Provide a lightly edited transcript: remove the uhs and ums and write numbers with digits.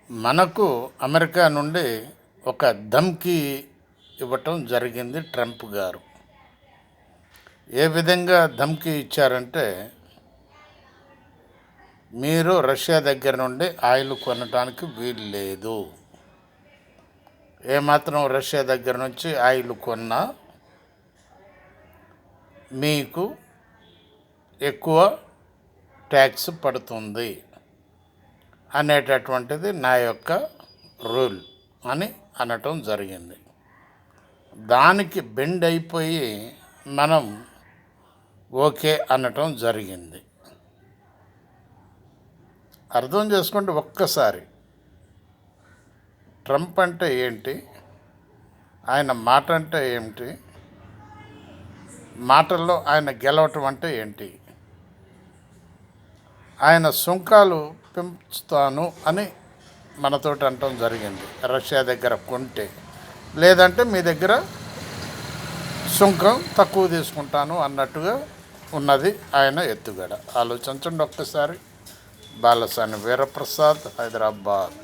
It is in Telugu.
మనకు అమెరికా నుండి ఒక ధమ్కీ ఇవ్వటం జరిగింది ట్రంప్ గారు. ఏ విధంగా ధమ్కీ ఇచ్చారంటే, మీరు రష్యా దగ్గర నుండి ఆయిల్ కొనడానికి వీలు లేదు. ఏమాత్రం రష్యా దగ్గర నుంచి ఆయిల్ కొన్నా మీకు ఎక్కువ ట్యాక్స్ పడుతుంది అనేటటువంటిది నా యొక్క రూల్ అని అనటం జరిగింది. దానికి బెండ్ అయిపోయి మనం ఓకే అనటం జరిగింది. అర్థం చేసుకుంటే ఒక్కసారి ట్రంప్ అంటే ఏంటి, ఆయన మాట అంటే ఏమిటి, మాటల్లో ఆయన గెలవటం అంటే ఏంటి. ఆయన సుంకాలు పెంచుతాను అని మనతోటి అనటం జరిగింది. రష్యా దగ్గర కొంటే, లేదంటే మీ దగ్గర సుంకం తక్కువ తీసుకుంటాను అన్నట్టుగా ఉన్నది ఆయన ఎత్తుగడ. ఆలోచించండి ఒక్కసారి. బాలసాని వీరప్రసాద్, హైదరాబాద్.